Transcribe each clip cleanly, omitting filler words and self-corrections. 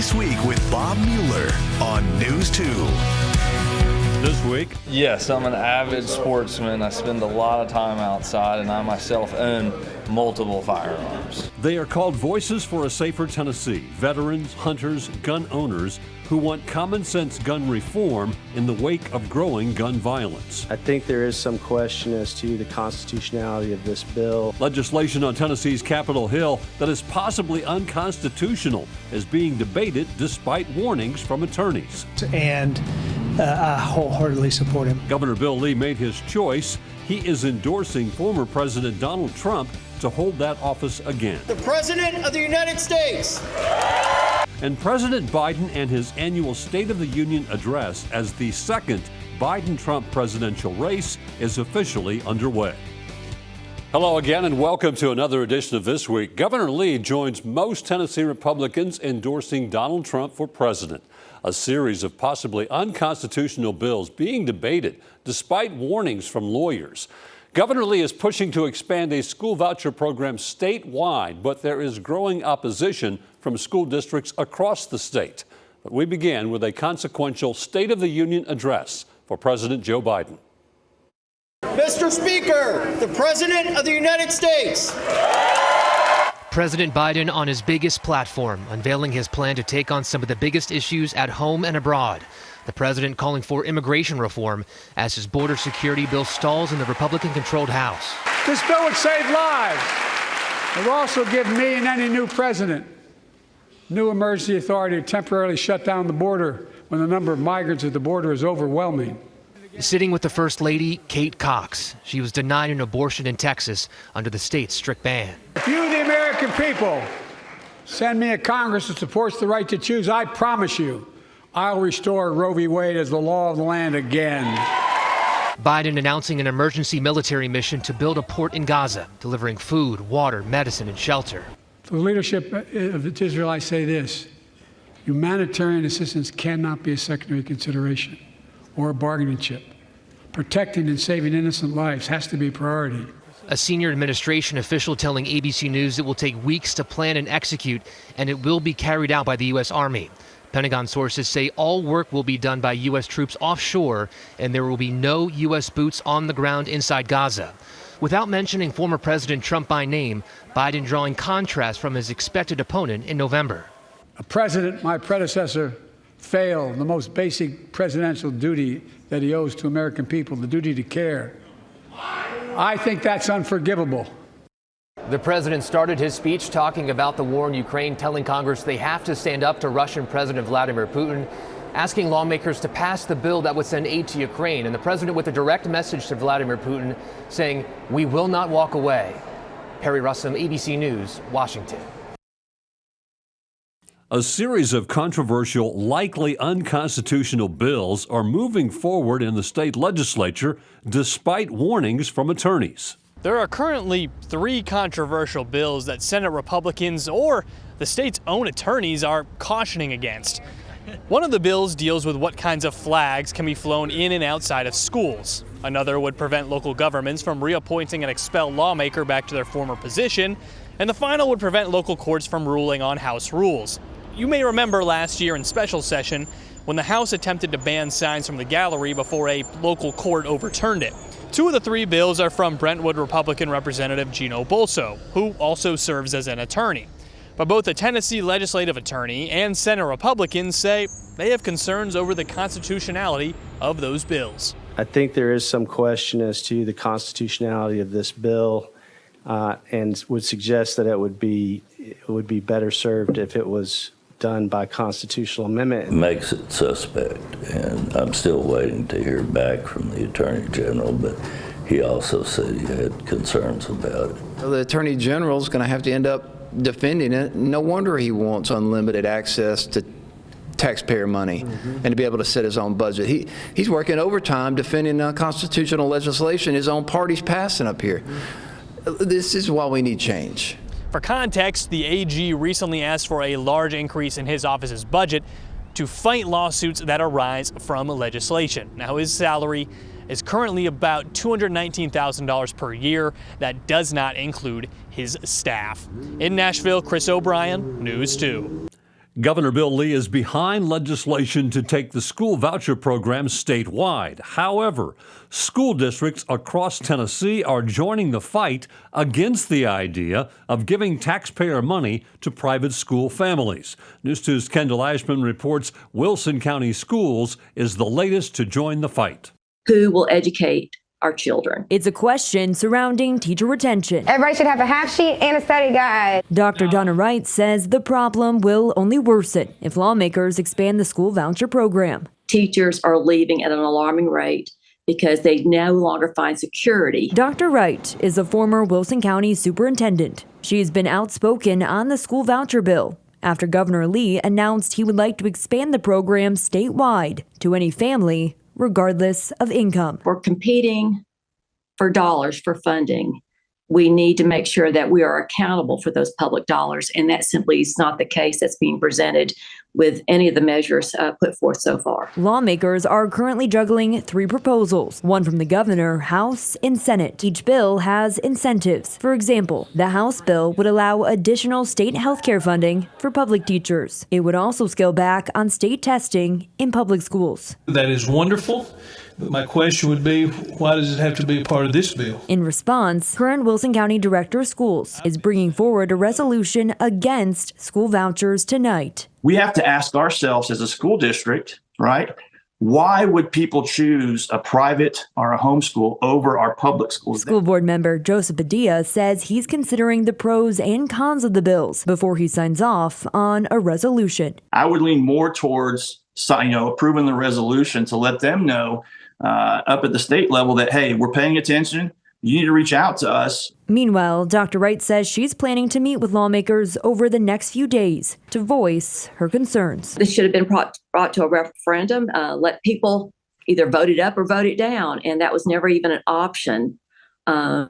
This Week with Bob Mueller on News 2. This week? Yes, I'm an avid sportsman. I spend a lot of time outside, and I myself own multiple firearms. They are called Voices for a Safer Tennessee. Veterans, hunters, gun owners who want common sense gun reform in the wake of growing gun violence. I think there is some question as to the constitutionality of this bill. Legislation on Tennessee's Capitol Hill that is possibly unconstitutional is being debated despite warnings from attorneys. And I wholeheartedly support him. Governor Bill Lee made his choice. He is endorsing former President Donald Trump to hold that office again. The President of the United States. And President Biden and his annual State of the Union address as the second Biden-Trump presidential race is officially underway. Hello again and welcome to another edition of This Week. Governor Lee joins most Tennessee Republicans endorsing Donald Trump for president. A series of possibly unconstitutional bills being debated despite warnings from lawyers. Governor Lee is pushing to expand a school voucher program statewide, but there is growing opposition from school districts across the state. But we begin with a consequential State of the Union address for President Joe Biden. Mr. Speaker, the President of the United States. President Biden on his biggest platform, unveiling his plan to take on some of the biggest issues at home and abroad. The president calling for immigration reform as his border security bill stalls in the Republican-controlled House. This bill would save lives. It will also give me and any new president new emergency authority to temporarily shut down the border when the number of migrants at the border is overwhelming. Sitting with the First Lady, Kate Cox. She was denied an abortion in Texas under the state's strict ban. If you, the American people, send me a Congress that supports the right to choose, I promise you, I'll restore Roe v. Wade as the law of the land again. Biden announcing an emergency military mission to build a port in Gaza, delivering food, water, medicine, and shelter. To the leadership of Israel, I say this: humanitarian assistance cannot be a secondary consideration or a bargaining chip. Protecting and saving innocent lives has to be a priority. A senior administration official telling ABC News it will take weeks to plan and execute, and it will be carried out by the U.S. Army. Pentagon sources say all work will be done by U.S. troops offshore, and there will be no U.S. boots on the ground inside Gaza. Without mentioning former President Trump by name, Biden drawing contrast from his expected opponent in November. A president, my predecessor, failed the most basic presidential duty that he owes to American people, the duty to care. I think that's unforgivable. The president started his speech talking about the war in Ukraine, telling Congress they have to stand up to Russian President Vladimir Putin, asking lawmakers to pass the bill that would send aid to Ukraine. And the president with a direct message to Vladimir Putin saying, "We will not walk away." Perry Russum, ABC News, Washington. A series of controversial, likely unconstitutional bills are moving forward in the state legislature despite warnings from attorneys. There are currently 3 controversial bills that Senate Republicans or the state's own attorneys are cautioning against. One of the bills deals with what kinds of flags can be flown in and outside of schools. Another would prevent local governments from reappointing an expelled lawmaker back to their former position. And the final would prevent local courts from ruling on House rules. You may remember last year in special session when the House attempted to ban signs from the gallery before a local court overturned it. 2 of the 3 bills are from Brentwood Republican Representative Gino Bolso, who also serves as an attorney. But both the Tennessee legislative attorney and Senate Republicans say they have concerns over the constitutionality of those bills. I think there is some question as to the constitutionality of this bill, and would suggest that it would be better served if it was done by constitutional amendment. It makes it suspect, and I'm still waiting to hear back from the Attorney General, but he also said he had concerns about it. The Attorney General is going to have to end up defending it. No wonder he wants unlimited access to taxpayer money and to be able to set his own budget. He's working overtime defending constitutional legislation his own party's passing up here. This is why we need change. For context, the AG recently asked for a large increase in his office's budget to fight lawsuits that arise from legislation. Now, his salary is currently about $219,000 per year. That does not include his staff. In Nashville, Chris O'Brien, News 2. Governor Bill Lee is behind legislation to take the school voucher program statewide. However, school districts across Tennessee are joining the fight against the idea of giving taxpayer money to private school families. News 2's Kendall Ashman reports Wilson County Schools is the latest to join the fight. Who will educate our children? It's a question surrounding teacher retention. Everybody should have a half sheet and a study guide. Dr. Donna Wright says the problem will only worsen if lawmakers expand the school voucher program. Teachers are leaving at an alarming rate because they no longer find security. Dr. Wright is a former Wilson County superintendent. She's been outspoken on the school voucher bill after Governor Lee announced he would like to expand the program statewide to any family regardless of income. We're competing for dollars for funding. We need to make sure that we are accountable for those public dollars, and that simply is not the case that's being presented with any of the measures put forth so far. Lawmakers are currently juggling 3 proposals, one from the governor, House, and Senate. Each bill has incentives. For example, the House bill would allow additional state health care funding for public teachers. It would also scale back on state testing in public schools. That is wonderful. But my question would be, why does it have to be a part of this bill? In response, current Wilson County Director of Schools is bringing forward a resolution against school vouchers tonight. We have to ask ourselves as a school district, right? Why would people choose a private or a homeschool over our public schools? School board member Joseph Padilla says he's considering the pros and cons of the bills before he signs off on a resolution. I would lean more towards, approving the resolution to let them know up at the state level that, hey, we're paying attention. You need to reach out to us. Meanwhile, Dr. Wright says she's planning to meet with lawmakers over the next few days to voice her concerns. This should have been brought to a referendum. Let people either vote it up or vote it down. And that was never even an option or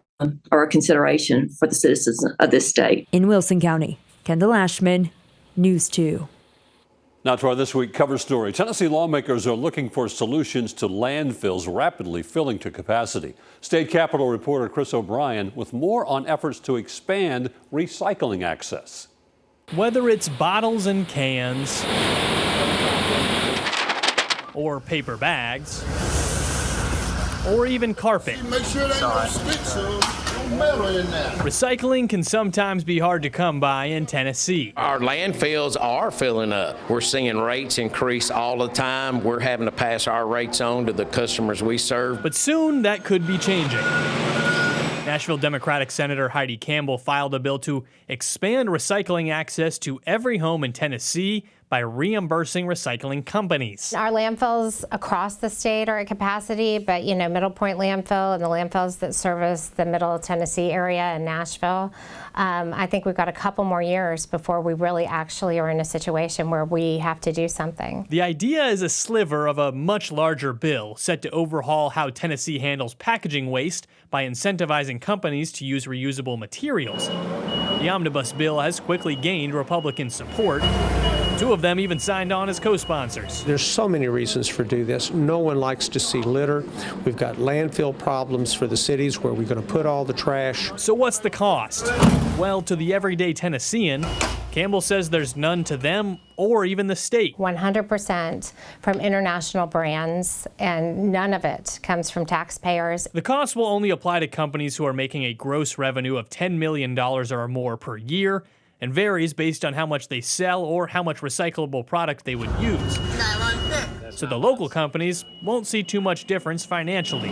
a consideration for the citizens of this state. In Wilson County, Kendall Ashman, News 2. Now to our This Week cover story. Tennessee lawmakers are looking for solutions to landfills rapidly filling to capacity. State Capitol reporter Chris O'Brien with more on efforts to expand recycling access. Whether it's bottles and cans or paper bags or even carpet. Make sure they don't stick metal in there. Recycling can sometimes be hard to come by in Tennessee. Our landfills are filling up. We're seeing rates increase all the time. We're having to pass our rates on to the customers we serve. But soon that could be changing. Nashville Democratic Senator Heidi Campbell filed a bill to expand recycling access to every home in Tennessee by reimbursing recycling companies. Our landfills across the state are at capacity, but Middle Point landfill and the landfills that service the Middle Tennessee area and Nashville, I think we've got a couple more years before we really actually are in a situation where we have to do something. The idea is a sliver of a much larger bill set to overhaul how Tennessee handles packaging waste by incentivizing companies to use reusable materials. The omnibus bill has quickly gained Republican support. 2 of them even signed on as co-sponsors. There's so many reasons for do this. No one likes to see litter. We've got landfill problems for the cities where we're going to put all the trash. So what's the cost? Well, to the everyday Tennessean, Campbell says there's none to them or even the state. 100% from international brands, and none of it comes from taxpayers. The cost will only apply to companies who are making a gross revenue of $10 million or more per year, and varies based on how much they sell or how much recyclable product they would use. So the local companies won't see too much difference financially.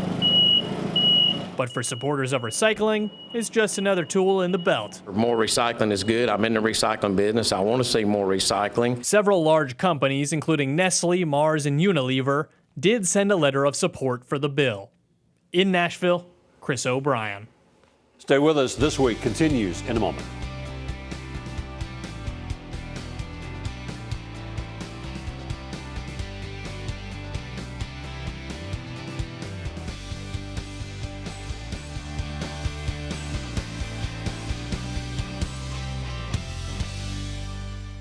But for supporters of recycling, it's just another tool in the belt. More recycling is good. I'm in the recycling business. I want to see more recycling. Several large companies, including Nestle, Mars, and Unilever, did send a letter of support for the bill. In Nashville, Chris O'Brien. Stay with us. This Week continues in a moment.